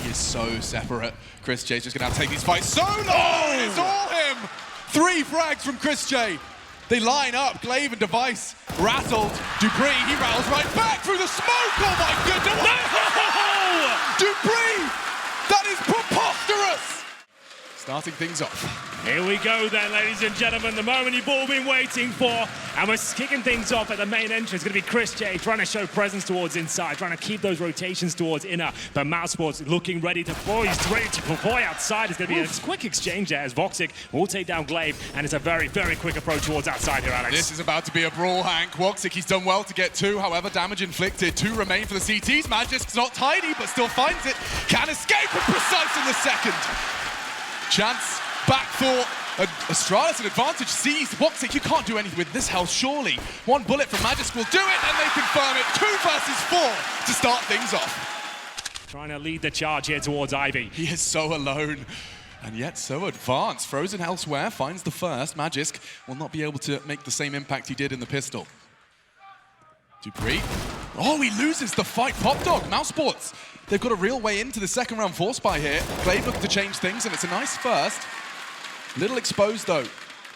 is so separate. Chris J's just gonna have to take these fights so long, and it's all him! 3 frags from Chris J. They line up, Glaive and Device rattled. dupreeh, he rattles right back through the smoke! Oh my goodness! No! dupreeh! That is preposterous! Starting things off. Here we go then, ladies and gentlemen, the moment you've all been waiting for. And we're kicking things off at the main entrance. It's going to be Chris J trying to show presence towards inside, trying to keep those rotations towards inner. But mousesports looking ready to deploy. He's ready to deploy outside. It's going to be a quick exchange there as Voxic will take down Glaive. And it's a very, very quick approach towards outside here, Alex. This is about to be a brawl, Hank. Voxic, he's done well to get 2. However, damage inflicted. 2 remain for the CTs. Magisk's not tidy, but still finds it. Can escape and precise in the second. Chance, back thought. Astralis an advantage seized. Voxic, you can't do anything with this health, surely. 1 bullet from Magisk will do it, and they confirm it. 2 versus 4 to start things off. Trying to lead the charge here towards Ivy. He is so alone, and yet so advanced. Frozen elsewhere, finds the first. Magisk will not be able to make the same impact he did in the pistol. dupreeh. Oh, he loses the fight. Pop Dog, mousesports. They've got a real way into the second round force by here. Glaive looking to change things, and it's a nice first. Little exposed, though.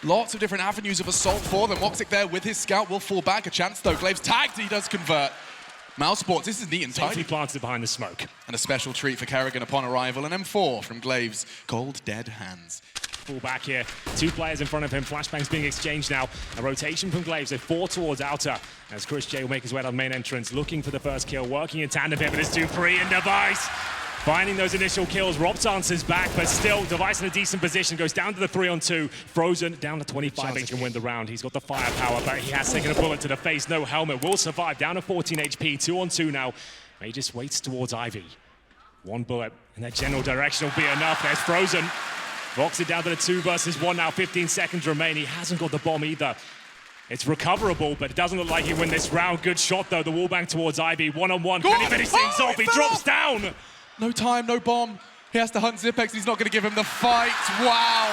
Lots of different avenues of assault for them. Voxic there with his scout will fall back. A chance, though. Glaive's tagged, he does convert. Mousesports, this is neat and tidy. Safely planted behind the smoke. And a special treat for Kerrigan upon arrival. An M4 from Glaive's cold, dead hands. Full back here. 2 players in front of him. Flashbangs being exchanged now. A rotation from Glaive, so 4 towards outer. As Chris J will make his way down the main entrance, looking for the first kill, working in tandem here with his dupreeh and Device. Finding those initial kills. Robs answers back, but still, Device in a decent position. Goes down to the 3-on-2. Frozen down to 25. He can win the round. He's got the firepower, but he has taken a bullet to the face. No helmet. Will survive. Down to 14 HP. 2-on-2 now. He just waits towards Ivy. 1 bullet in that general direction will be enough. There's Frozen. Rocks it down to the 2 versus 1 now. 15 seconds remain. He hasn't got the bomb either. It's recoverable, but it doesn't look like he win this round. Good shot, though. The wallbang towards Ivy. 1-on-1. Can he finish things off? He drops down. No time, no bomb. He has to hunt Zipex. He's not going to give him the fight. Wow.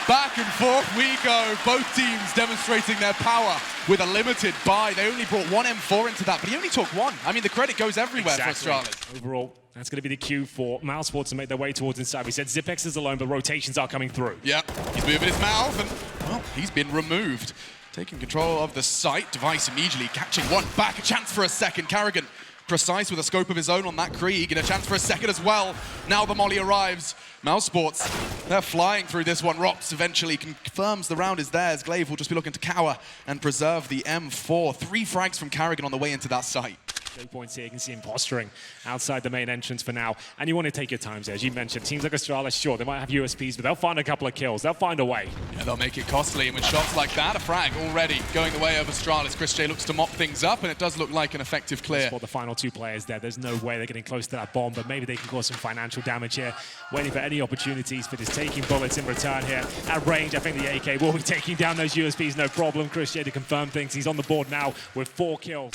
Back and forth we go. Both teams demonstrating their power with a limited buy. They only brought 1 M4 into that, but he only took 1. I mean, the credit goes everywhere for Astralis. Overall, that's going to be the cue for mousesports to make their way towards inside. We said Zipex is alone, but rotations are coming through. Yep, he's moving his mouth, and, well, he's been removed. Taking control of the site. Device immediately catching 1 back. A chance for a second. Kerrigan precise with a scope of his own on that Krieg, and a chance for a second as well. Now the molly arrives. Mousesports, they're flying through this one. Rops eventually confirms the round is theirs. Glaive will just be looking to cower and preserve the M4. 3 frags from Kerrigan on the way into that site. 2 points here. You can see him posturing outside the main entrance for now. And you want to take your times there. As you mentioned, teams like Astralis, sure, they might have USPs, but they'll find a couple of kills. They'll find a way. Yeah, they'll make it costly. And with shots like that, a frag already going the way of Astralis. Chris J looks to mop things up, and it does look like an effective clear. For the final 2 players there, there's no way they're getting close to that bomb, but maybe they can cause some financial damage here. Waiting for any opportunities for just taking bullets in return here. At range, I think the AK will be taking down those USPs, no problem. Chris J to confirm things. He's on the board now with 4 kills.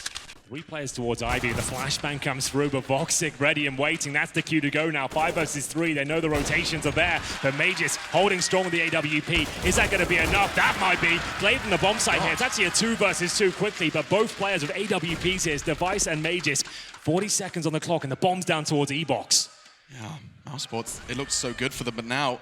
3 players towards Ivy. The flashbang comes through, but Voxic ready and waiting. That's the cue to go now. 5 versus 3. They know the rotations are there. But Magis holding strong with the AWP. Is that going to be enough? That might be. Glaive in the bomb site here. It's actually a 2 versus 2 quickly, but both players with AWPs here. It's Device and Magis. 40 seconds on the clock, and the bomb's down towards E-Box. Yeah, mousesports, it looks so good for them, but now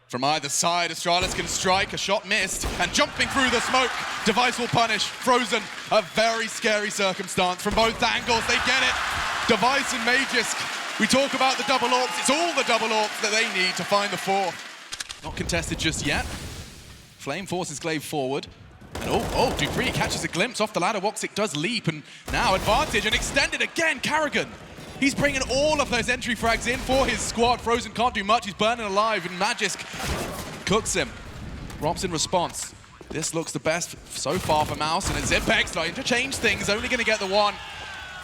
from either side, Astralis can strike, a shot missed, and jumping through the smoke, Device will punish. Frozen, a very scary circumstance from both angles, they get it. Device and Magisk, we talk about the double AWPs, it's all the double AWPs that they need to find the 4th. Not contested just yet. Flame forces Glaive forward. And dupreeh catches a glimpse off the ladder. Voxic does leap, and now advantage, and extended again, Kerrigan. He's bringing all of those entry frags in for his squad. Frozen can't do much, he's burning alive, and Magisk cooks him. Robs in response. This looks the best so far for Mouse, and it's Zipex starting to change things, only gonna get the 1.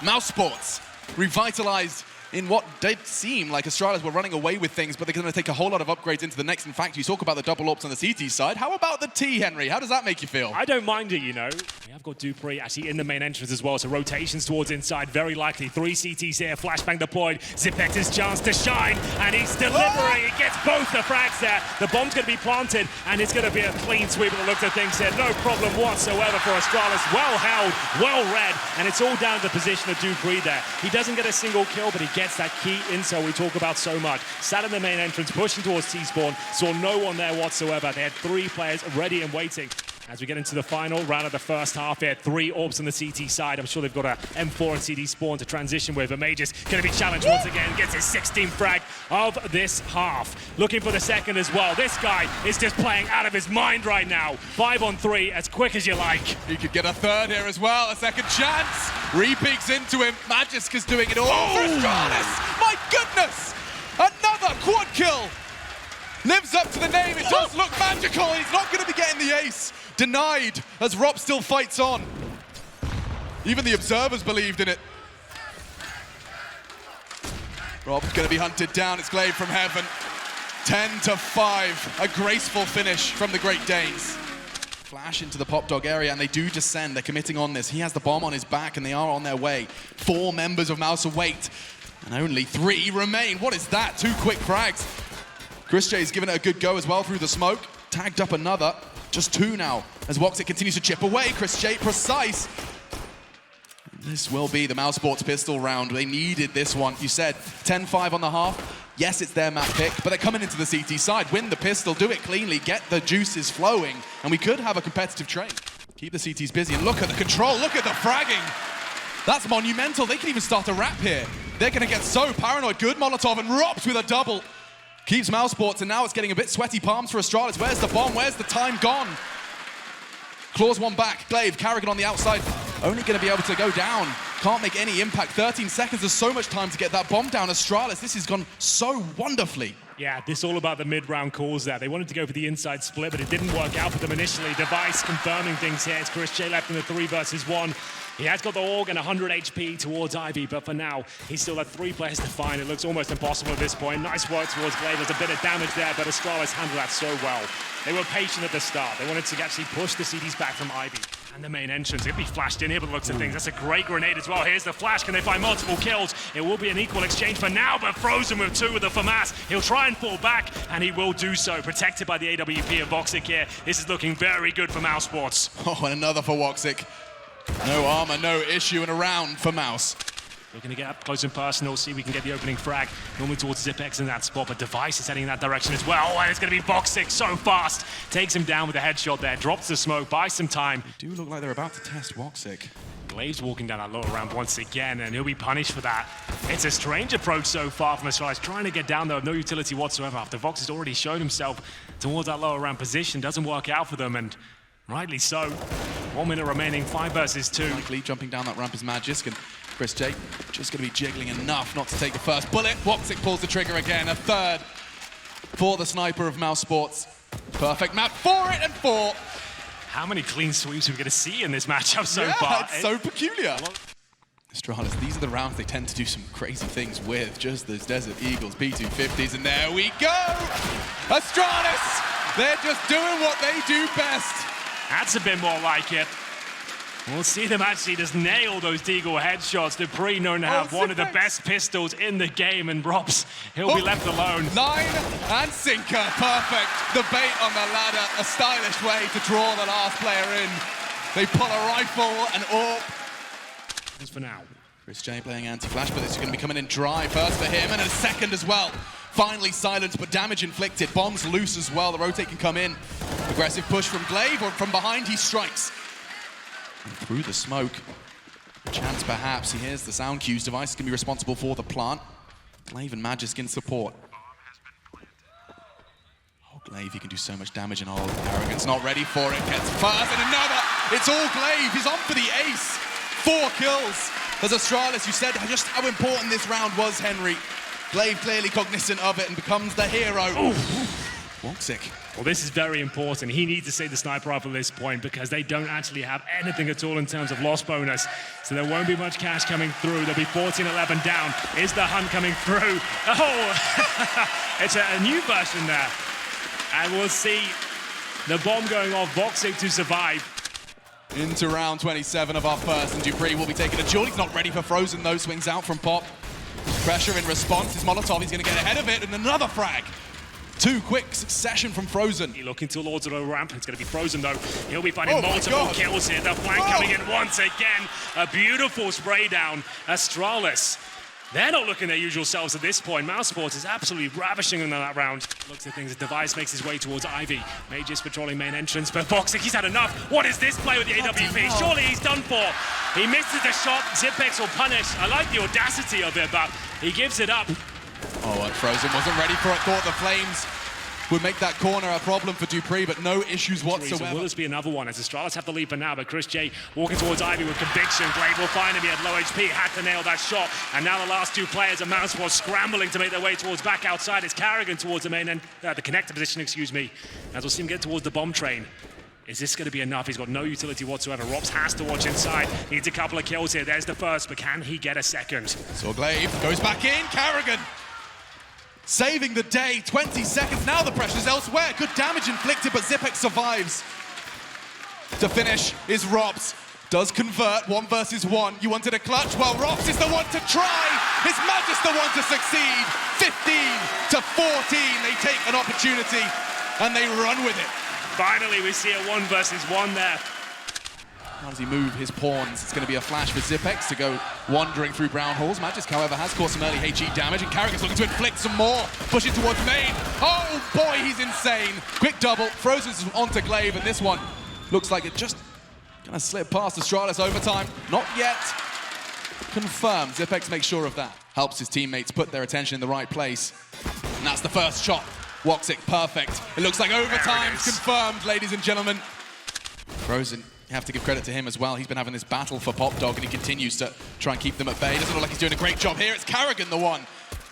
Mousesports, revitalized in what did seem like Astralis were running away with things, but they're going to take a whole lot of upgrades into the next. In fact, you talk about the double AWPs on the CT side. How about the T, Henry? How does that make you feel? I don't mind it, you know. We have got dupreeh actually in the main entrance as well, so rotations towards inside, very likely. 3 CTs here, flashbang deployed. Zipex's chance to shine, and he's delivering. He gets both the frags there. The bomb's going to be planted, and it's going to be a clean sweep at the looks of things here. No problem whatsoever for Astralis. Well held, well read, and it's all down to the position of dupreeh there. He doesn't get a single kill, but he gets that key intel we talk about so much. Sat in the main entrance, pushing towards T-spawn, saw no one there whatsoever. They had 3 players ready and waiting. As we get into the final round of the first half here, 3 orbs on the CT side. I'm sure they've got a M4 and CD spawn to transition with, but Major's going to be challenged once again. Gets his 16th frag of this half. Looking for the second as well. This guy is just playing out of his mind right now. 5 on 3, as quick as you like. He could get a third here as well. A second chance. Re-peeks into him. Magiska's doing it all for Astralis. My goodness! Another quad kill. Lives up to the name. It does look magical. He's not going to be getting the ace. Denied as Rob still fights on. Even the observers believed in it. Rob's going to be hunted down. It's Glaive from heaven. 10-5. A graceful finish from the Great Danes. Flash into the pop dog area, and they do descend. They're committing on this. He has the bomb on his back, and they are on their way. 4 members of Mouse await, and only 3 remain. What is that? 2 quick frags. Chris J's given it a good go as well through the smoke. Tagged up another. Just 2 now, as Woxic continues to chip away. Chris J precise. This will be the mousesports pistol round. They needed this one. You said 10-5 on the half. Yes, it's their map pick, but they're coming into the CT side. Win the pistol, do it cleanly, get the juices flowing, and we could have a competitive trade. Keep the CTs busy, and look at the control, look at the fragging. That's monumental. They can even start a rap here. They're gonna get so paranoid. Good Molotov, and Rops with a double. Keeps mousesports, and now it's getting a bit sweaty palms for Astralis. Where's the bomb? Where's the time gone? Claws one back. Glaive, Carrigan on the outside. Only going to be able to go down. Can't make any impact. 13 seconds. There's so much time to get that bomb down. Astralis, this has gone so wonderfully. Yeah, this is all about the mid-round calls there. They wanted to go for the inside split, but it didn't work out for them initially. Device confirming things here. It's Chris J left in the 3 versus 1. He has got the Org and 100 HP towards Ivy, but for now, he's still had 3 players to find. It looks almost impossible at this point. Nice work towards Glaive. There's a bit of damage there, but Astralis handled that so well. They were patient at the start. They wanted to actually push the CDs back from Ivy. And the main entrance, it'll be flashed in here by the looks of things. That's a great grenade as well. Here's the flash. Can they find multiple kills? It will be an equal exchange for now, but Frozen with 2 with the FAMAS. He'll try and fall back, and he will do so. Protected by the AWP of Woxic here. This is looking very good for mousesports. Oh, and another for Woxic. No armor, no issue, and a round for Mouse. We're going to get up close and personal, see if we can get the opening frag. Normally towards Zipex in that spot, but Device is heading in that direction as well. And it's going to be Woxic so fast. Takes him down with a headshot there, drops the smoke, buys some time. They do look like they're about to test Woxic. Glaive's walking down that lower ramp once again, and he'll be punished for that. It's a strange approach so far from Astralis, trying to get down there with no utility whatsoever after Vox has already shown himself towards that lower ramp position. Doesn't work out for them, and rightly so. 1 minute remaining, 5 versus 2. Likely jumping down that ramp is Magisk, and Chris J just going to be jiggling enough not to take the first bullet. Woxic pulls the trigger again, a third for the sniper of mousesports. Perfect map for it, and 4. How many clean sweeps are we going to see in this matchup so far? Yeah, it's so peculiar. Astralis, these are the rounds they tend to do some crazy things with. Just those Desert Eagles, P250s, and there we go! Astralis! They're just doing what they do best. That's a bit more like it. We'll see them actually just nail those Deagle headshots. dupreeh known to have one of the best pistols in the game, and Rops, he'll be left alone. 9 and sinker, perfect. The bait on the ladder, a stylish way to draw the last player in. They pull a rifle and orb. As for now. Chris J playing anti-flash, but this is going to be coming in dry first for him, and a second as well. Finally silenced, but damage inflicted. Bombs loose as well. The rotate can come in. Aggressive push from Glaive, or from behind he strikes. And through the smoke. A chance perhaps. He hears the sound cues. Device is going to be responsible for the plant. Glaive and Magisk in support. Oh, Glaive, he can do so much damage, and Arrogance not ready for it. Gets first, and another. It's all Glaive. He's on for the ace. 4 kills. As Astralis, you said just how important this round was, Henry. Glaive clearly cognizant of it and becomes the hero. Woxic. Well, this is very important. He needs to save the sniper rifle at this point because they don't actually have anything at all in terms of loss bonus. So there won't be much cash coming through. There'll be 14-11 down. Is the hunt coming through? Oh, it's a new version there. And we'll see the bomb going off. Woxic to survive. Into round 27 of our first, and dupreeh will be taking a duel. He's not ready for Frozen though. Swings out from Pop. Pressure in response. His Molotov, he's going to get ahead of it, and another frag. 2 quick succession from Frozen. Looking towards the low ramp. It's going to be Frozen though. He'll be finding multiple kills here. The flank coming in once again. A beautiful spray down. Astralis They're not looking their usual selves at this point. mousesports is absolutely ravishing them in that round. Looks at things, the device makes his way towards Ivy. Mages patrolling main entrance, but Voxic, he's had enough. What is this play with the AWP? Surely he's done for. He misses the shot, Zipex will punish. I like the audacity of it, but he gives it up. Oh, and Frozen wasn't ready for it. Thought the Flames would make that corner a problem for dupreeh, but no issues whatsoever. Will this be another one as Astralis have the lead for now, but Chris J walking towards Ivy with conviction. Glaive will find him, he had low HP, had to nail that shot, and now the last two players of mousesports scrambling to make their way towards back outside. It's Carrigan towards the main end, the connector position, excuse me, as we'll see him get towards the bomb train. Is this going to be enough? He's got no utility whatsoever. Rops has to watch inside. Needs a couple of kills here. There's the first, but can he get a second? So Glaive goes back in, Carrigan saving the day, 20 seconds. Now the pressure's elsewhere. Good damage inflicted, but Zipex survives. To finish is Rops. Does convert, 1 versus 1. You wanted a clutch? Well, Rops is the one to try. Is Magis the one to succeed? 15-14. They take an opportunity and they run with it. Finally, we see a 1 versus 1 there. How does he move his pawns? It's going to be a flash for Zipex to go wandering through brown halls. Magis, however, has caused some early HE damage, and Carrigan's looking to inflict some more. Pushing towards main. Oh boy, he's insane. Quick double. Frozen's onto Glaive, and this one looks like it just gonna slip past Astralis overtime. Not yet confirmed. Zipex makes sure of that. Helps his teammates put their attention in the right place. And that's the first shot. Woxic, perfect. It looks like overtime's confirmed, ladies and gentlemen. Frozen, you have to give credit to him as well. He's been having this battle for Pop Dog, and he continues to try and keep them at bay. Doesn't look like he's doing a great job here. It's Carrigan the one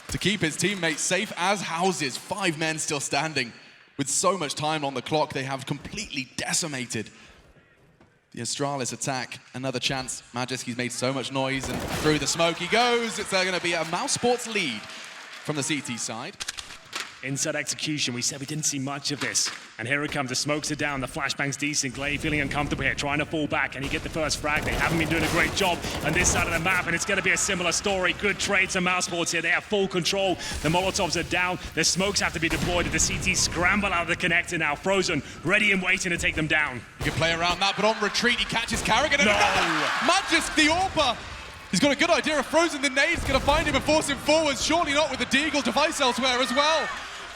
to keep his teammates safe as houses. 5 men still standing. With so much time on the clock, they have completely decimated the Astralis attack. Another chance. Magiski's made so much noise, and through the smoke he goes. It's going to be a mousesports lead from the CT side. Inside execution, we said we didn't see much of this. And here it comes, the smokes are down, the flashbang's decent. Glaive feeling uncomfortable here, trying to fall back, and he get the first frag. They haven't been doing a great job on this side of the map, and it's going to be a similar story. Good trades from mousesports here, they have full control. The Molotovs are down, the smokes have to be deployed, the CT scramble out of the connector now. Frozen, ready and waiting to take them down. You can play around that, but on retreat, he catches Carrigan. And no! Magisk, the AWPer. He's got a good idea of Frozen. The nade's going to find him and force him forwards. Surely not with the Deagle device elsewhere as well.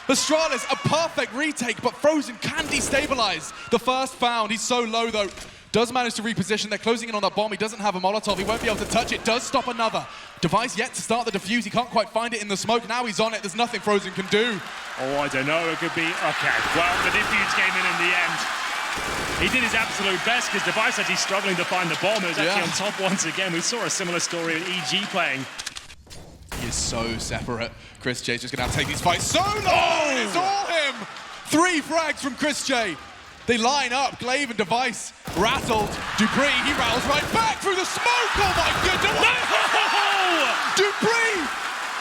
Astralis, a perfect retake, but Frozen can destabilize the first found. He's so low, though. Does manage to reposition. They're closing in on that bomb. He doesn't have a Molotov. He won't be able to touch it. Does stop another. Device yet to start the defuse. He can't quite find it in the smoke. Now he's on it. There's nothing Frozen can do. Oh, I don't know. It could be... Okay, well, the defuse came in the end. He did his absolute best because Device actually struggling to find the bomb. It was actually on top once again. We saw a similar story with EG playing. He is so separate. Chris J's just going to have to take these fights so long. Oh! It's all him. 3 frags from Chris J. They line up. Glaive and Device rattled. dupreeh, he rattles right back through the smoke. Oh my goodness. No! dupreeh,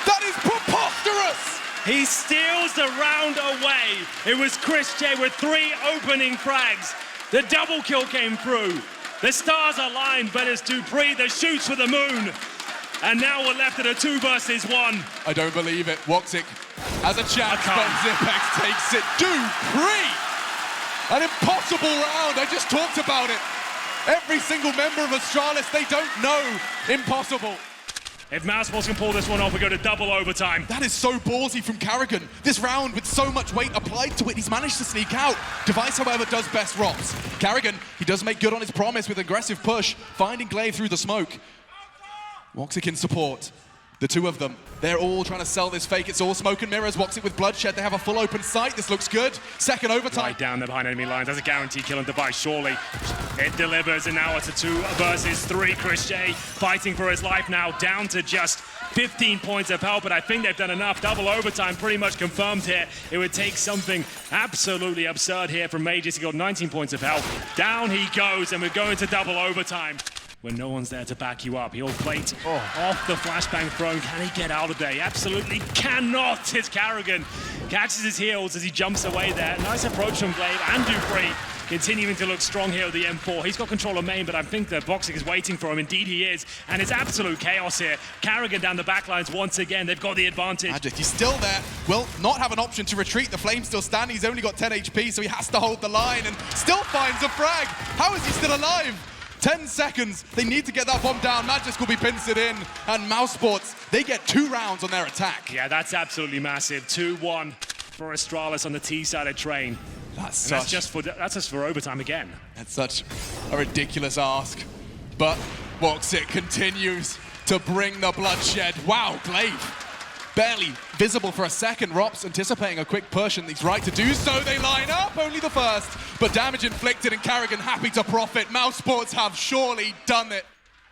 that is preposterous. He steals the round away. It was Chris J with 3 opening frags. The double kill came through. The stars aligned, but it's dupreeh that shoots for the moon. And now we're left at a 2 versus 1. I don't believe it. Woxic has a chance, but Zipex takes it. dupreeh! An impossible round. I just talked about it. Every single member of Astralis, they don't know impossible. If mousesports can pull this one off, we go to double overtime. That is so ballsy from Carrigan. This round, with so much weight applied to it, he's managed to sneak out. Device, however, does best Rops. Carrigan, he does make good on his promise with aggressive push, finding Glaive through the smoke. Woxic in support. The 2 of them, they're all trying to sell this fake. It's all smoke and mirrors. Woxic with Bloodshed. They have a full open sight. This looks good. Second overtime. Right down there behind enemy lines. That's a guaranteed kill on Device, surely. It delivers, and now it's a 2 versus 3. Chris J fighting for his life now, down to just 15 points of help, but I think they've done enough. Double overtime pretty much confirmed here. It would take something absolutely absurd here from Magis. He got 19 points of help. Down he goes, and we're going to double overtime. When no one's there to back you up. He'll plate off the flashbang thrown. Can he get out of there? He absolutely cannot. It's Carrigan. Catches his heels as he jumps away there. Nice approach from Glaive and dupreeh. Continuing to look strong here with the M4. He's got control of main, but I think that Voxic is waiting for him. Indeed he is. And it's absolute chaos here. Carrigan down the back lines once again. They've got the advantage. Magic, he's still there. Will not have an option to retreat. The Flame's still standing. He's only got 10 HP, so he has to hold the line and still finds a frag. How is he still alive? 10 seconds. They need to get that bomb down. Magisk will be pincered in. And mousesports, they get 2 rounds on their attack. Yeah, that's absolutely massive. 2-1 for Astralis on the T side of Train. That's just for overtime again. That's such a ridiculous ask. But Woxic continues to bring the bloodshed. Wow, Glaive barely visible for a second. Rops anticipating a quick push, and he's right to do so. They line up, only the first, but damage inflicted, and Karrigan happy to profit. mousesports have surely done it.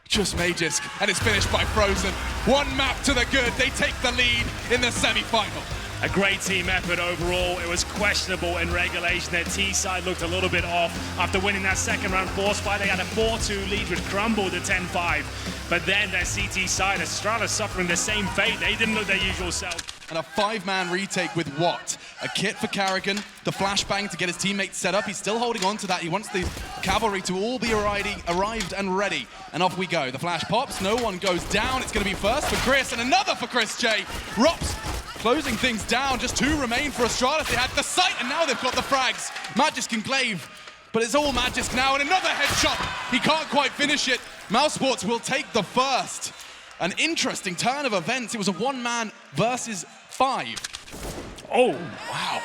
Just Magisk, and it's finished by Frozen. 1 map to the good. They take the lead in the semi-final. A great team effort overall. It was questionable in regulation. Their T side looked a little bit off after winning that second round force fight. They had a 4-2 lead which crumbled to 10-5. But then their CT side, Astralis suffering the same fate. They didn't look their usual self. And a 5-man retake with what? A kit for Karrigan, the flashbang to get his teammates set up. He's still holding on to that. He wants the cavalry to all be arrived and ready. And off we go. The flash pops, no one goes down. It's gonna be first for Chris and another for Chris J. Rops closing things down, just 2 remain for Astralis. They had the sight and now they've got the frags. Magisk and Glaive, but it's all Magisk now, and another headshot. He can't quite finish it. mousesports will take the first. An interesting turn of events. It was a 1-man versus 5. Oh, wow.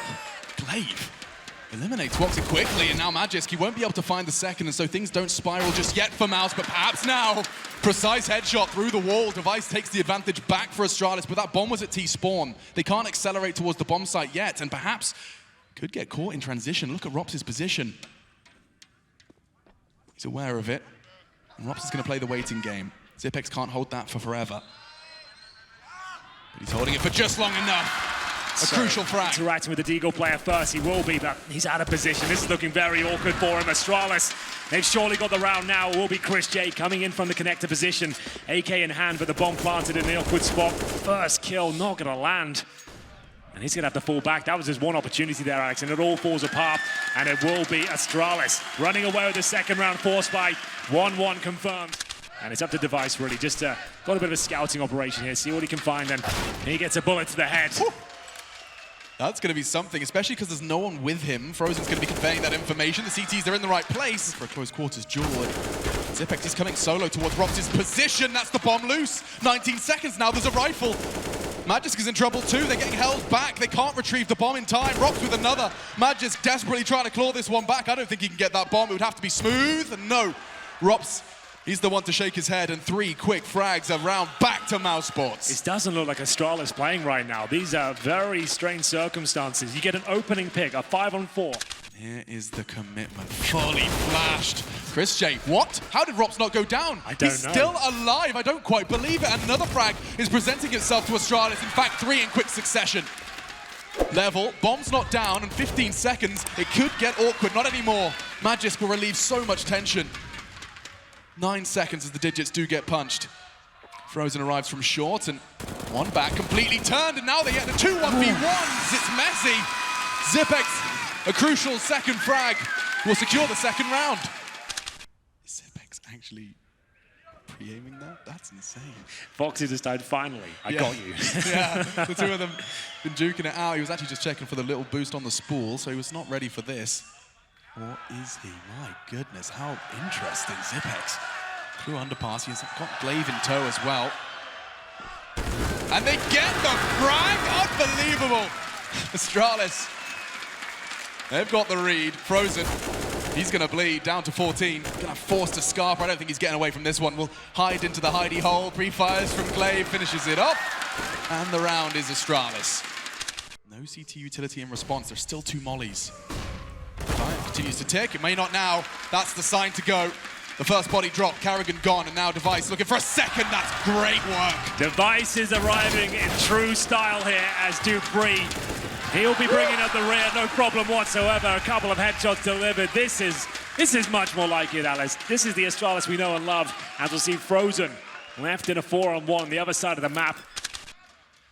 Glaive eliminates Woxic quickly, and now Magisk, he won't be able to find the second, and so things don't spiral just yet for Mouse, but perhaps now. Precise headshot through the wall. Device takes the advantage back for Astralis, but that bomb was at T-spawn. They can't accelerate towards the bomb site yet, and perhaps could get caught in transition. Look at Rops' position. He's aware of it, and Rops is going to play the waiting game. Zipex can't hold that for forever, but he's holding it for just long enough. A crucial frag. Interacting with the Deagle player first, he will be, but he's out of position. This is looking very awkward for him. Astralis, they've surely got the round now. It will be Chris J coming in from the connector position. AK in hand, but the bomb planted in the awkward spot. First kill, not gonna land. And he's gonna have to fall back. That was just one opportunity there, Alex, and it all falls apart. And it will be Astralis running away with the second round force fight. 1-1 confirmed. And it's up to Device, really, just got a bit of a scouting operation here, see what he can find, and he gets a bullet to the head. Whew. That's going to be something, especially because there's no one with him. Frozen's going to be conveying that information. The CTs are in the right place for a close quarters duel. Zipex is coming solo towards Rops' position. That's the bomb loose. 19 seconds now, there's a rifle. Magisk is in trouble too. They're getting held back. They can't retrieve the bomb in time. Rops with another. Magisk desperately trying to claw this one back. I don't think he can get that bomb. It would have to be smooth. And no, Rops, he's the one to shake his head, and 3 quick frags around back to mousesports. It doesn't look like Astralis playing right now. These are very strange circumstances. You get an opening pick, a 5-on-4. Here is the commitment, fully flashed. Chris J, what? How did Rops not go down? I don't know. He's still alive, I don't quite believe it. And another frag is presenting itself to Astralis. In fact, 3 in quick succession. Level, bomb's not down, and 15 seconds. It could get awkward, not anymore. Magisk will relieve so much tension. 9 seconds as the digits do get punched. Frozen arrives from short, and one back completely turned, and now they get the 2 1v1s. It's messy. Zipex, a crucial second frag, will secure the second round. Is Zipex actually pre-aiming that? That's insane. Foxy just died finally. I got you. Yeah, the 2 of them been duking it out. He was actually just checking for the little boost on the spool, so he was not ready for this. Or is he? My goodness, how interesting. Zipex through underpass. He's got Glaive in tow as well. And they get the frag! Unbelievable! Astralis, they've got the read. Frozen, he's gonna bleed down to 14. Gonna force to Scarper. I don't think he's getting away from this one. Will hide into the hidey hole. Pre-fires from Glaive, finishes it off. And the round is Astralis. No CT utility in response. There's still 2 mollies. Time continues to tick. It may not now. That's the sign to go. The first body drop, Karrigan gone, and now Device looking for a second. That's great work. Device is arriving in true style here as dupreeh. He'll be bringing up the rear, no problem whatsoever. A couple of headshots delivered. This is much more like it, Alice. This is the Astralis we know and love, as we'll see Frozen left in a 4-on-1 on the other side of the map.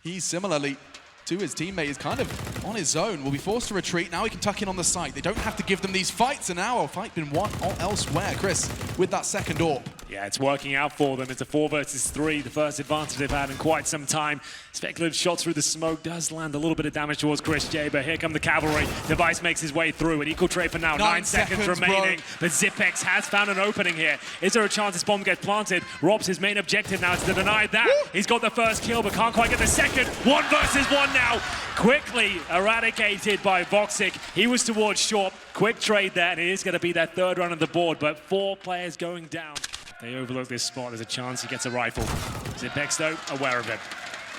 He's similarly to his teammate is kind of on his own. Will be forced to retreat. Now he can tuck in on the site. They don't have to give them these fights, and now a fight been won elsewhere. Chris with that second AWP. Yeah, it's working out for them. It's a 4 versus 3, the first advantage they've had in quite some time. Speculative shot through the smoke does land a little bit of damage towards Chris J, but here come the cavalry. Device makes his way through. An equal trade for now. 9 seconds remaining, bro. but Zipex has found an opening here. Is there a chance this bomb gets planted? Rob's his main objective now is to deny that. Woo! He's got the first kill, but can't quite get the second. 1 versus 1 now. Quickly eradicated by Voxic. He was towards short. Quick trade there, and it is going to be their 3rd run on the board, but 4 players going down. They overlook this spot. There's a chance he gets a rifle. Zipex, though, aware of it.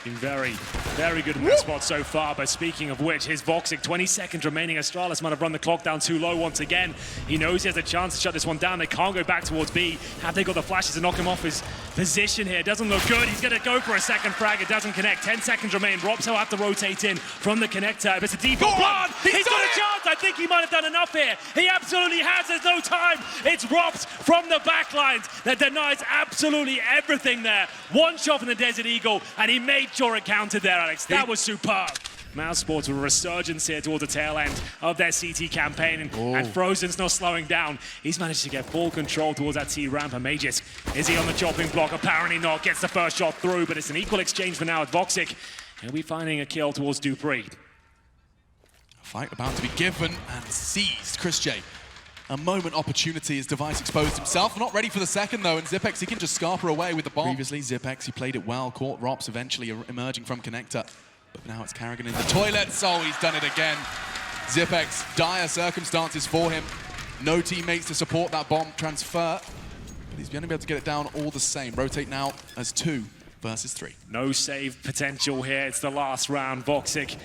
Been very, very good in that spot so far. But speaking of which, his Voxic, 20 seconds remaining. Astralis might have run the clock down too low once again. He knows he has a chance to shut this one down. They can't go back towards B. Have they got the flashes to knock him off his position here? Doesn't look good. He's going to go for a second frag. It doesn't connect. 10 seconds remain. Robs will have to rotate in from the connector. If it's a default plan, he's got a chance. I think he might have done enough here. He absolutely has. There's no time. It's Robs from the backlines that denies absolutely everything there. 1 shot from the Desert Eagle, and he made sure it counted there, Alex. That was superb. mousesports with a resurgence here towards the tail end of their CT campaign, and Frozen's not slowing down. He's managed to get full control towards that T ramp. And Magis, is he on the chopping block? Apparently not. Gets the first shot through, but it's an equal exchange for now at Voxic. He'll be finding a kill towards dupreeh. Fight about to be given and seized. Chris J. A moment opportunity as Device exposed himself. Not ready for the second though, and Zipex, he can just scarper away with the bomb. Previously, Zipex, he played it well, caught Rops eventually emerging from connector. But now it's Carrigan in the toilets. Oh, he's done it again. Zipex, dire circumstances for him. No teammates to support that bomb transfer. But he's going to be able to get it down all the same. Rotate now as 2 versus 3. No save potential here. It's the last round. Voxic,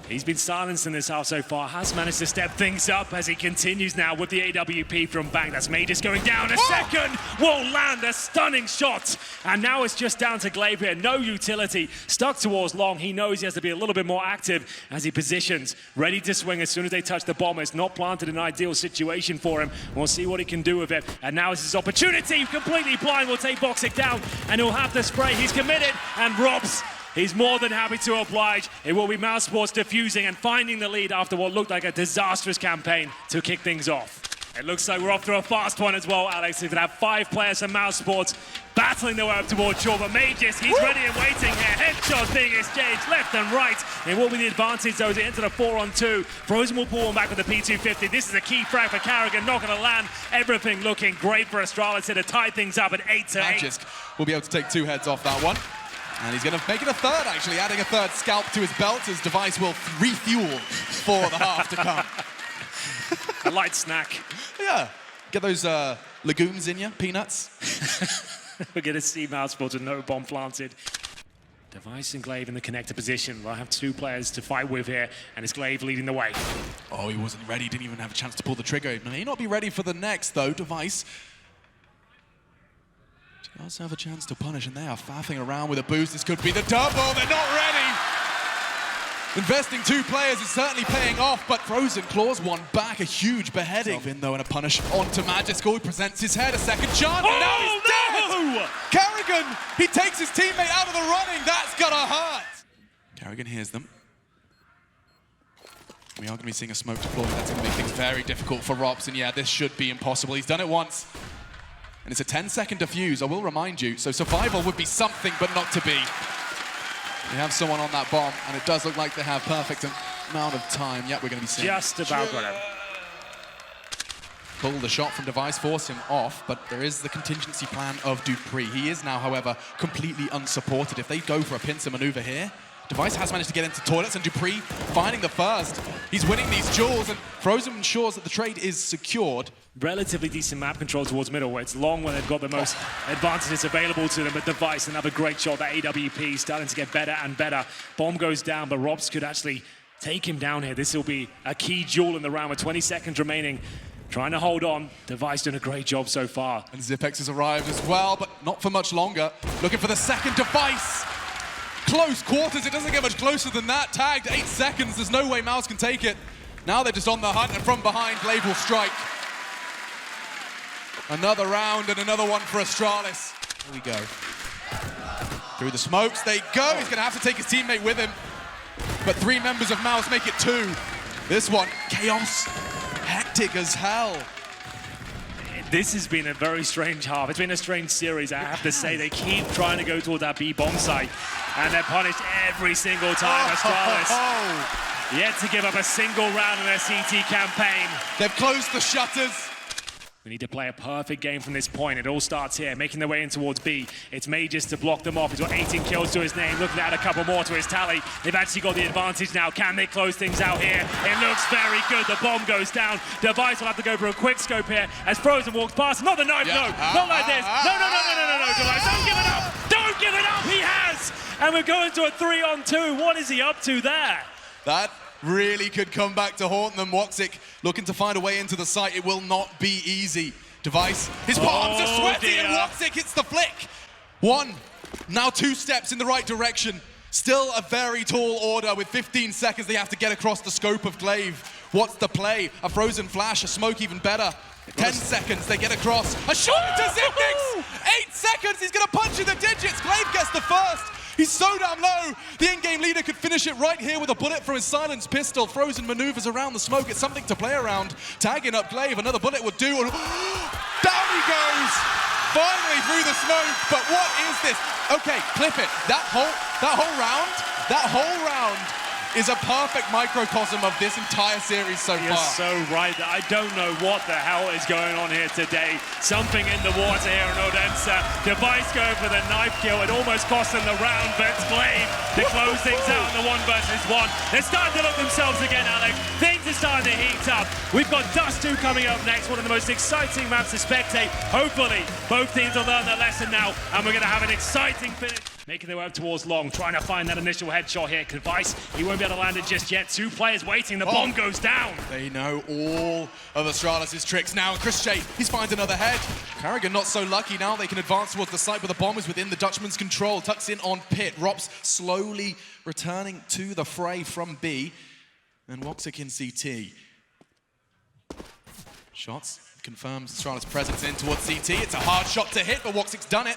he's been silenced in this half so far, has managed to step things up as he continues now with the AWP from Bang. That's Magis going down. A second will land a stunning shot. And now it's just down to Glaive here. No utility. Stuck towards long. He knows he has to be a little bit more active as he positions. Ready to swing as soon as they touch the bomb. It's not planted in an ideal situation for him. We'll see what he can do with it. And now is his opportunity. Completely blind. Will take Voxic down. And he'll have to spray. He's committed. And Robs, he's more than happy to oblige. It will be mousesports defusing and finding the lead after what looked like a disastrous campaign to kick things off. It looks like we're off to a fast one as well, Alex. We're going to have 5 players from mousesports battling their way up towards shore. But Magis, he's ready and waiting here. Headshots being exchanged left and right. It will be the advantage though as it enters a 4-on-2. Frozen will pull one back with the P250. This is a key frag for Carrigan. Not going to land. Everything looking great for Astralis here to tie things up at 8-8. Magisk will be able to take 2 heads off that one. And he's going to make it a 3rd, actually, adding a 3rd scalp to his belt as Device will refuel for the half to come. A light snack. Yeah. Get those legumes in you, peanuts. We're going to see mousesports with no bomb planted. Device and Glaive in the connector position. We'll have 2 players to fight with here, and it's Glaive leading the way. Oh, he wasn't ready, didn't even have a chance to pull the trigger. He may not be ready for the next, though. Device does have a chance to punish, and they are faffing around with a boost. This could be the double. They're not ready. Investing 2 players is certainly paying off, but Frozen claws one back. A huge beheading. In though, and a punish onto Magisk. He presents his head. A second chance. Oh, now he's no! dead. Carrigan, he takes his teammate out of the running. That's gonna hurt. Carrigan hears them. We are going to be seeing a smoke deployment. That's going to make things very difficult for Rops, and yeah, this should be impossible. He's done it once. And it's a 10-second defuse, I will remind you. So survival would be something, but not to be. They have someone on that bomb, and it does look like they have perfect amount of time. Yep, we're going to be seeing. Just about got him. Pull the shot from Device, force him off, but there is the contingency plan of dupreeh. He is now, however, completely unsupported. If they go for a pincer maneuver here, Device has managed to get into toilets, and dupreeh finding the first. He's winning these duels, and Frozen ensures that the trade is secured. Relatively decent map control towards middle, where it's long when they've got the most advantages available to them. But Device, another great shot. That AWP starting to get better and better. Bomb goes down, but Robs could actually take him down here. This will be a key duel in the round with 20 seconds remaining. Trying to hold on. Device doing a great job so far. And Zipex has arrived as well, but not for much longer. Looking for the second. Device. Close quarters. It doesn't get much closer than that. Tagged 8 seconds. There's no way Mouse can take it. Now they're just on the hunt, and from behind, Glaive will strike. Another round and another one for Astralis. Here we go. Through the smokes they go. He's going to have to take his teammate with him. But 3 members of Mouse make it 2. This one, chaos, hectic as hell. This has been a very strange half. It's been a strange series, I have to say. They keep trying to go towards that B bomb site, and they're punished every single time. Astralis yet to give up a single round in their CT campaign. They've closed the shutters. We need to play a perfect game from this point. It all starts here, making their way in towards B. It's Mages to block them off. He's got 18 kills to his name, looking to add a couple more to his tally. They've actually got the advantage now. Can they close things out here? It looks very good. The bomb goes down. Device will have to go for a quick scope here as Frozen walks past. Not the knife, no. Not like this. No, Device. Don't give it up. Don't give it up. He has. And we're going to a 3-on-2. What is he up to there? That really could come back to haunt them. Woxic looking to find a way into the site. It will not be easy. Device, his palms are sweaty, and Woxic hits the flick. One, now 2 steps in the right direction. Still a very tall order. With 15 seconds, they have to get across the scope of Glaive. What's the play? A frozen flash, a smoke even better. 10 seconds, they get across. A shot to Zipnix! 8 seconds, he's gonna punch in the digits. Glaive gets the first. He's so damn low. The in-game leader could finish it right here with a bullet from his silenced pistol. Frozen maneuvers around the smoke. It's something to play around. Tagging up Glaive, another bullet would do. Down he goes. Finally through the smoke, but what is this? Okay, clip it. That whole round is a perfect microcosm of this entire series so far. You're so right. I don't know what the hell is going on here today. Something in the water here in Odense. Device going for the knife kill. It almost cost them the round, but it's Glaive to close things out in the 1 versus 1. They're starting to look themselves again, Alex. Things are starting to heat up. We've got Dust 2 coming up next, one of the most exciting maps to spectate. Hopefully, both teams will learn their lesson now, and we're going to have an exciting finish. Making their way up towards Long, trying to find that initial headshot here. Device, he won't be able to land it just yet. 2 players waiting, the bomb goes down. They know all of Astralis' tricks now. Chris J, he's finds another head. Carrigan not so lucky now. They can advance towards the site, but the bomb is within the Dutchman's control. Tucks in on pit. Rops slowly returning to the fray from B. And Woxic in CT. Shots confirms Astralis' presence in towards CT. It's a hard shot to hit, but Woxic's done it.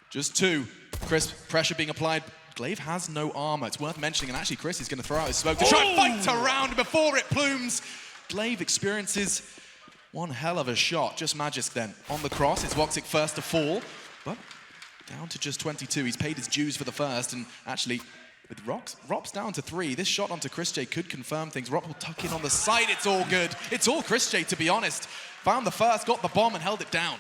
Just 2. Chris, pressure being applied. Glaive has no armor. It's worth mentioning, and actually Chris is going to throw out his smoke to try and fight around before it plumes. Glaive experiences one hell of a shot. Just Magisk then. On the cross, it's Woxic first to fall, but down to just 22. He's paid his dues for the first, and actually, with Rops down to 3, this shot onto Chris J could confirm things. Rop will tuck in on the side. It's all good. It's all Chris J, to be honest. Found the first, got the bomb, and held it down.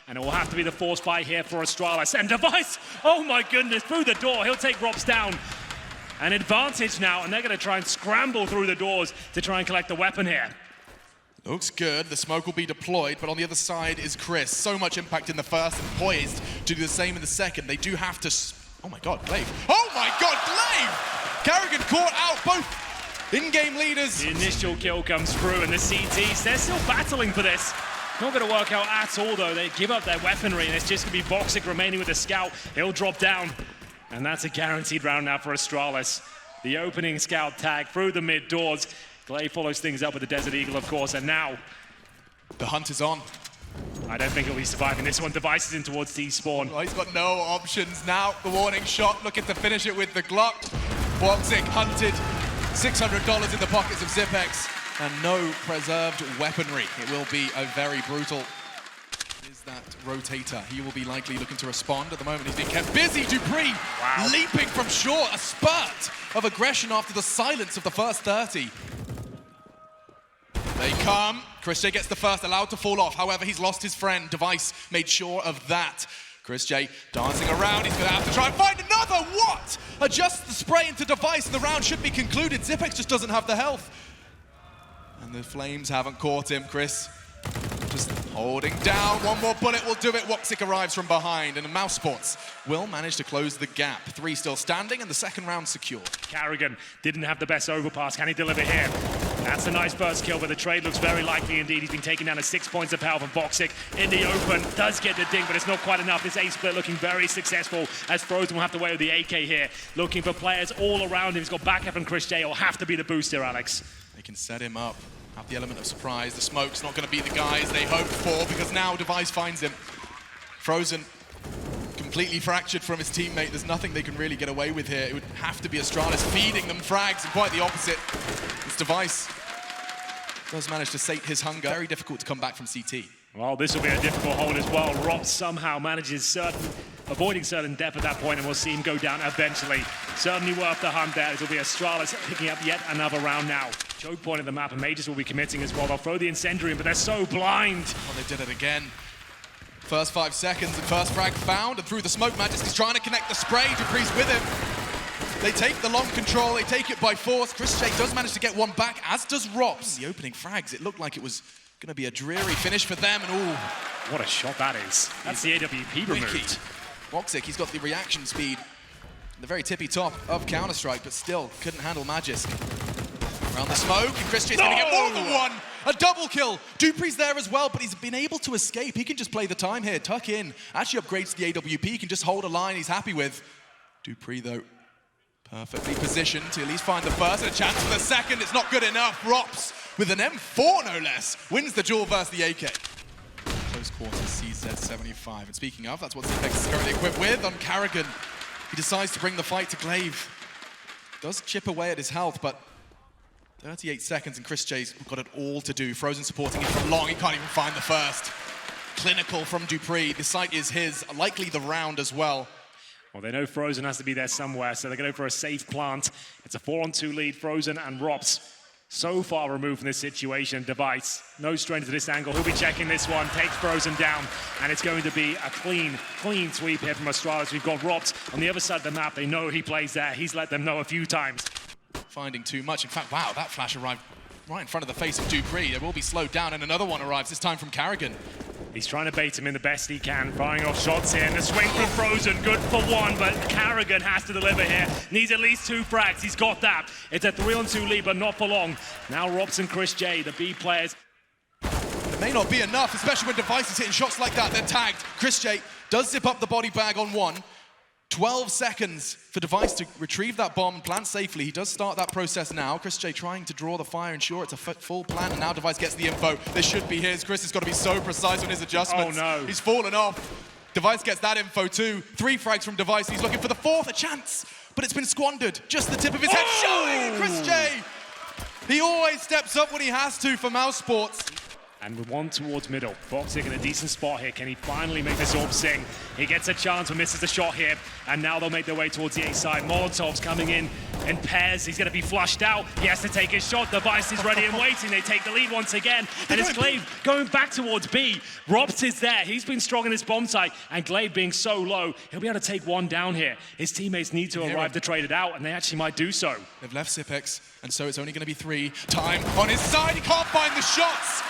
And it will have to be the force buy here for Astralis. And Device, oh my goodness, through the door. He'll take Rops down. An advantage now, and they're going to try and scramble through the doors to try and collect the weapon here. Looks good. The smoke will be deployed, but on the other side is Chris. So much impact in the first and poised to do the same in the second. They do have to... Oh my God, Glaive. Oh my God, Glaive! Carrigan caught out both in-game leaders. The initial kill comes through, and the CTs, they're still battling for this. Not going to work out at all, though. They give up their weaponry, and it's just going to be Woxic remaining with the scout. He'll drop down, and that's a guaranteed round now for Astralis. The opening scout tag through the mid doors. Glaive follows things up with the Desert Eagle, of course, and now the hunt is on. I don't think he'll be surviving this one. Device is in towards T-spawn. Well, he's got no options now. The warning shot, looking to finish it with the Glock. Woxic hunted, $600 in the pockets of Zipex. And no preserved weaponry. It will be a very brutal... Is that rotator? He will be likely looking to respond. At the moment, he's being kept busy. dupreeh leaping from shore. A spurt of aggression after the silence of the first 30. They come. Chris J gets the first, allowed to fall off. However, he's lost his friend. Device made sure of that. Chris J dancing around. He's going to have to try and find another. What? Adjust the spray into Device, and the round should be concluded. Zipex just doesn't have the health. And the flames haven't caught him. Chris just holding down. One more bullet will do it. Woxic arrives from behind, and mousesports will manage to close the gap. 3 still standing, and the second round secure. Carrigan didn't have the best overpass. Can he deliver here? That's a nice first kill, but the trade looks very likely indeed. He's been taken down to 6 points of power from Woxic in the open. Does get the ding, but it's not quite enough. This A split looking very successful, as Frozen will have to wait with the AK here. Looking for players all around him. He's got backup from Chris J. He'll have to be the booster, Alex. They can set him up. Have the element of surprise. The smoke's not going to be the guys they hoped for, because now Device finds him. Frozen, completely fractured from his teammate. There's nothing they can really get away with here. It would have to be Astralis feeding them frags, and quite the opposite. This Device does manage to sate his hunger. Very difficult to come back from CT. Well, this will be a difficult hold as well. Rob somehow manages avoiding certain death at that point, and we'll see him go down eventually. Certainly worth the hunt there. It'll be Astralis picking up yet another round now. Choke point of the map, and Majors will be committing as well. They'll throw the incendiary in, but they're so blind. Well, they did it again. First 5 seconds, and first frag found, and through the smoke, Magisk is trying to connect the spray. dupreeh's with him. They take the long control, they take it by force. ChrisJ does manage to get one back, as does Rops. The opening frags, it looked like it was going to be a dreary finish for them, and ooh. What a shot that is. That's the AWP removed. Woxic, he's got the reaction speed, the very tippy top of Counter-Strike, but still couldn't handle Magisk. Around the smoke, and ChrisJ's going to get more than one. A double kill. dupreeh's there as well, but he's been able to escape. He can just play the time here, tuck in. Actually upgrades the AWP, he can just hold a line he's happy with. dupreeh, though, perfectly positioned to at least find the first, and a chance for the second. It's not good enough. Rops, with an M4 no less, wins the duel versus the AK. Close quarters, CZ75. And speaking of, that's what Zipex is currently equipped with on Karrigan. He decides to bring the fight to Glaive. Does chip away at his health, but 38 seconds, and ChrisJ's got it all to do. Frozen supporting him from long, he can't even find the first. Clinical from dupreeh, the site is his, likely the round as well. Well, they know Frozen has to be there somewhere, so they're going for a safe plant. It's a 4-on-2 lead, Frozen and Rops. So far removed from this situation. Device, no strain to this angle. He'll be checking this one, takes Frozen down, and it's going to be a clean sweep here from Astralis. We've got Rops on the other side of the map. They know he plays there. He's let them know a few times. Finding too much. In fact, wow, that flash arrived right in front of the face of dupreeh. It will be slowed down, and another one arrives, this time from Karrigan. He's trying to bait him in the best he can, firing off shots here. And the swing from Frozen, good for one, but Karrigan has to deliver here. Needs at least 2 frags, he's got that. It's a 3-on-2 lead, but not for long. Now Rops and ChrisJ, the B players. It may not be enough, especially when Device is hitting shots like that. They're tagged. ChrisJ does zip up the body bag on one. 12 seconds for Device to retrieve that bomb and plant safely. He does start that process now. ChrisJ trying to draw the fire, ensure it's a full plant, and now Device gets the info. This should be his. Chris has got to be so precise on his adjustments. Oh no. He's fallen off. Device gets that info too. 3 frags from Device. He's looking for the 4th, a chance, but it's been squandered. Just the tip of his head showing. ChrisJ, he always steps up when he has to for mousesports. And with one towards middle. Woxic in a decent spot here. Can he finally make this orb sing? He gets a chance but misses the shot here. And now they'll make their way towards the A side. Molotov's coming in pairs. He's going to be flushed out. He has to take his shot. Device is ready and waiting. They take the lead once again. And it's Glaive going back towards B. Rops is there. He's been strong in his bomb site. And Glaive being so low, he'll be able to take one down here. His teammates need to arrive to trade it out, and they actually might do so. They've left Zipex, and so it's only going to be 3. Time on his side. He can't find the shots.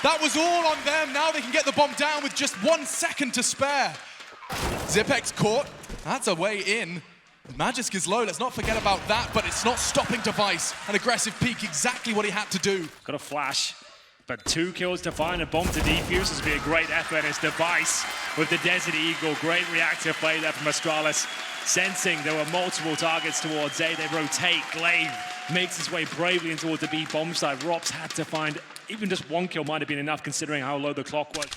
That was all on them. Now they can get the bomb down with just 1 second to spare. Zipex caught. That's a way in. Magisk is low. Let's not forget about that, but it's not stopping Device. An aggressive peek, exactly what he had to do. Got a flash, but 2 kills to find a bomb to defuse. This will be a great effort. It's Device with the Desert Eagle. Great reactive play there from Astralis. Sensing there were multiple targets towards A, they rotate. Glaive makes his way bravely in towards the B bomb side. Rops had to find even just 1 kill might have been enough considering how low the clock was.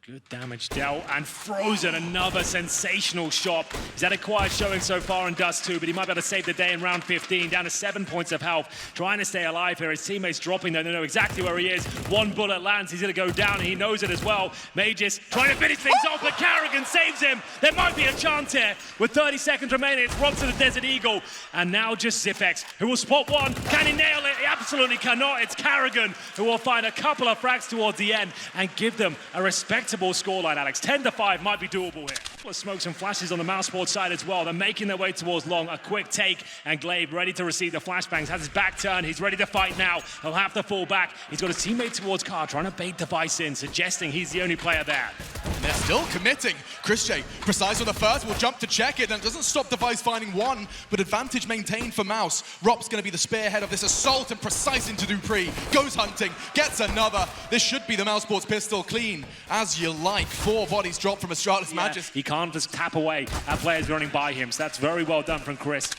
Good damage dealt, and Frozen, another sensational shot. He's had a quiet showing so far in Dust 2, but he might be able to save the day in round 15, down to 7 points of health, trying to stay alive here. His teammates dropping there, they know exactly where he is. 1 bullet lands, he's gonna go down, and he knows it as well. Majors trying to finish things off, but Karrigan saves him. There might be a chance here. With 30 seconds remaining, it's Rob to the Desert Eagle, and now just Zipex, who will spot one. Can he nail it? He absolutely cannot. It's Karrigan, who will find a couple of frags towards the end, and give them a respectable scoreline, Alex. 10-5 might be doable here. A couple of smokes and flashes on the mousesports side as well. They're making their way towards long. A quick take, and Glaive ready to receive the flashbangs. Has his back turned. He's ready to fight now. He'll have to fall back. He's got his teammate towards Car, trying to bait Device in, suggesting he's the only player there. And they're still committing. ChrisJ, precise on the first, will jump to check it, and it doesn't stop Device finding 1, but advantage maintained for Mouse. Rop's going to be the spearhead of this assault, and precise into dupreeh. Goes hunting, gets another. This should be the mousesports pistol clean, as you like. 4 bodies dropped from Astralis Magisk. He can't just tap away at players running by him, so that's very well done from Chris.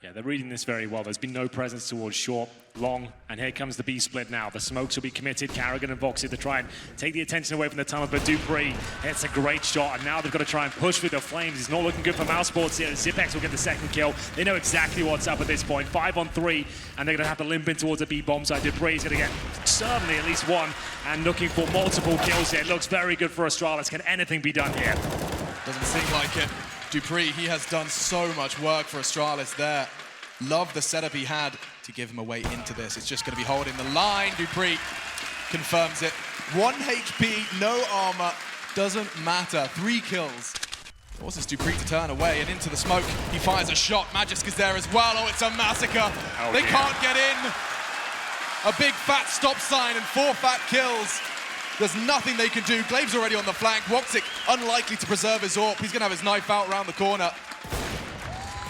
Yeah, they're reading this very well. There's been no presence towards short, long, and here comes the B split now. The smokes will be committed. Carrigan and Voxy to try and take the attention away from the tunnel, but dupreeh hits a great shot, and now they've got to try and push through the flames. It's not looking good for mousesports here. Zipex will get the second kill. They know exactly what's up at this point. 5 on 3, and they're going to have to limp in towards the B bomb side. dupreeh is going to get certainly at least one, and looking for multiple kills here. It looks very good for Astralis. Can anything be done here? Doesn't seem like it. dupreeh, he has done so much work for Astralis there. Love the setup he had to give him a way into this. It's just going to be holding the line. dupreeh confirms it. 1 HP, no armor, doesn't matter. 3 kills. Forces dupreeh to turn away and into the smoke. He fires a shot. Magisk is there as well. Oh, it's a massacre. They can't get in. A big fat stop sign and 4 fat kills. There's nothing they can do. Glaive's already on the flank. Woxic unlikely to preserve his AWP. He's going to have his knife out around the corner.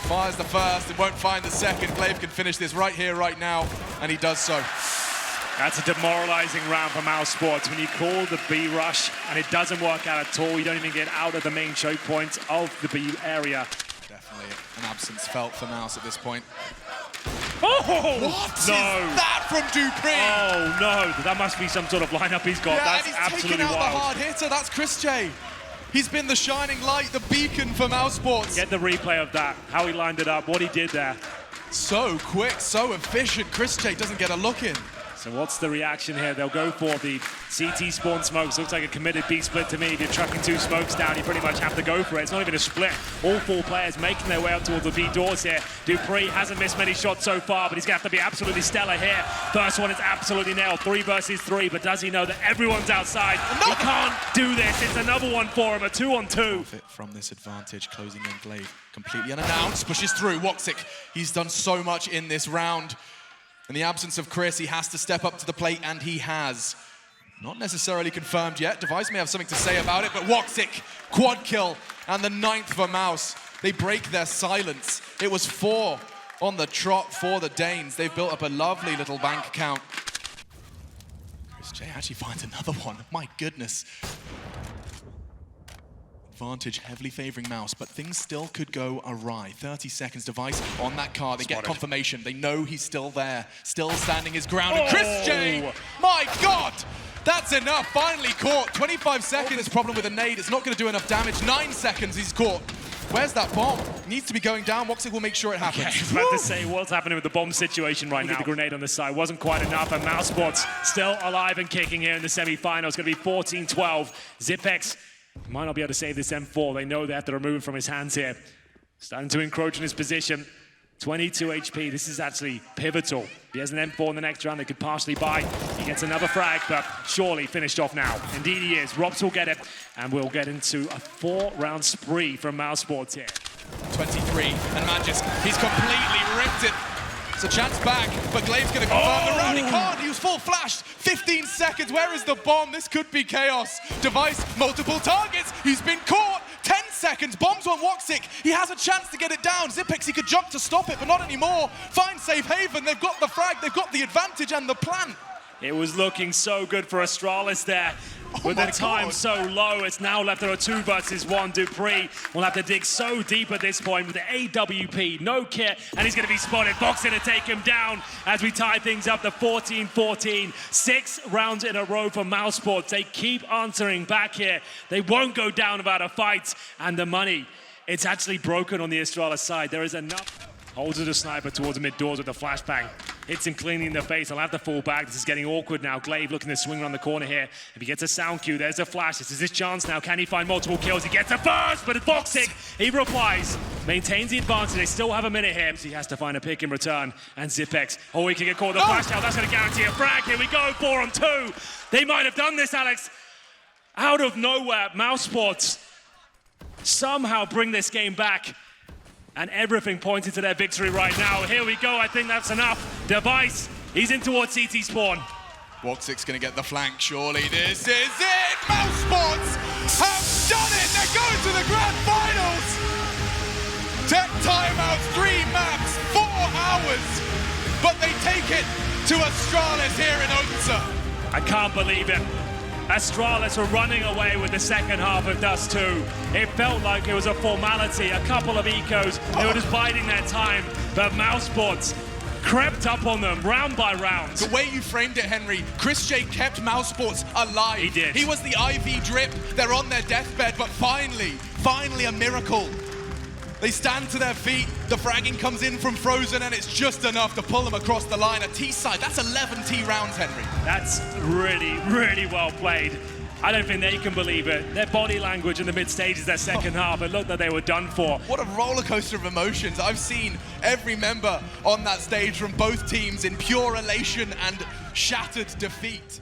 Fires the first and won't find the second. Glaive can finish this right here, right now, and he does so. That's a demoralizing round for mousesports. When you call the B rush and it doesn't work out at all, you don't even get out of the main choke point of the B area. Definitely an absence felt for Mouse at this point. Oh! What is that from dupreeh? Oh no, that must be some sort of lineup he's got. Yeah, That's and he's absolutely taken out wild. the hard hitter. That's Chris J. He's been the shining light, the beacon for mousesports. Get the replay of that, how he lined it up, what he did there. So quick, so efficient. Chris J doesn't get a look in. So what's the reaction here? They'll go for the CT spawn smokes. Looks like a committed B split to me. If you're trucking 2 smokes down, you pretty much have to go for it. It's not even a split. All 4 players making their way up towards the B doors here. dupreeh hasn't missed many shots so far, but he's going to have to be absolutely stellar here. First one is absolutely nailed. 3 versus 3, but does he know that everyone's outside? He can't do this. It's another one for him, a 2 on 2. From this advantage, closing in Glaive. Completely unannounced, pushes through. Woxic, he's done so much in this round. In the absence of Chris, he has to step up to the plate, and he has. Not necessarily confirmed yet. Device may have something to say about it, but Woxic, quad kill, and the 9th for Mouse. They break their silence. It was 4 on the trot for the Danes. They've built up a lovely little bank account. Chris J actually finds another one. My goodness. Advantage heavily favoring Mouse, but things still could go awry. 30 seconds, Device on that car. They get confirmation. They know he's still there, still standing his ground. And Chris J, my God, that's enough. Finally caught. 25 seconds. Problem with a nade. It's not going to do enough damage. 9 seconds, he's caught. Where's that bomb? Needs to be going down. Woxic will make sure it happens. Yeah, I was about to say, what's happening with the bomb situation right now? The grenade on the side wasn't quite enough, and mousesports still alive and kicking here in the semi-final. It's going to be 14-12. Zipex might not be able to save this M4. They know they have to remove him from his hands here. Starting to encroach in his position. 22 HP. This is actually pivotal. If he has an M4 in the next round, they could partially buy. He gets another frag, but surely finished off now. Indeed he is. Robs will get it, and we'll get into a 4-round spree from mousesports here. 23, and Magisk, he's completely ripped it. It's a chance back, but Glaive's going to confirm the round. He can't. He was full flashed. 15 seconds. Where is the bomb? This could be chaos. Device, multiple targets. He's been caught. 10 seconds. Bombs on Woxic. He has a chance to get it down. Zipex, he could jump to stop it, but not anymore. Find safe haven. They've got the frag. They've got the advantage and the plan. It was looking so good for Astralis there. With the time so low, it's now left at a 2 versus 1. dupreeh will have to dig so deep at this point with the AWP, no kit, and he's going to be spotted. Boxing to take him down as we tie things up to 14-14. 6 rounds in a row for mousesports. They keep answering back here. They won't go down without a fight, and the money, it's actually broken on the Astralis side. There is enough. Holds it a sniper towards the mid doors with the flashbang. Hits him cleanly in the face. I'll have to fall back. This is getting awkward now. Glaive looking to swing around the corner here. If he gets a sound cue, there's a flash. This is his chance now. Can he find multiple kills? He gets a first, but it's Voxic. He replies, maintains the advantage. They still have a minute here. So he has to find a pick in return. And Zipex, he can get caught with the flash now. That's going to guarantee a frag. Here we go, 4 on 2. They might have done this, Alex. Out of nowhere, mousesports somehow bring this game back. And everything pointing to their victory right now. Here we go, I think that's enough. Device, he's in towards CT spawn. Woxic's gonna get the flank, surely. This is it! mousesports have done it! They're going to the grand finals! Tech timeouts, 3 maps, 4 hours, but they take it to Astralis here in Odense. I can't believe it. Astralis were running away with the second half of Dust 2. It felt like it was a formality, a couple of ecos, they were just biding their time, but mousesports crept up on them round by round. The way you framed it, Henry, Chris J kept mousesports alive. He did. He was the IV drip, they're on their deathbed, but finally a miracle. They stand to their feet, the fragging comes in from Frozen, and it's just enough to pull them across the line. A T side, that's 11 T rounds, Henry. That's really, really well played. I don't think they can believe it. Their body language in the mid stages, their second half, it looked like they were done for. What a roller coaster of emotions. I've seen every member on that stage from both teams in pure elation and shattered defeat.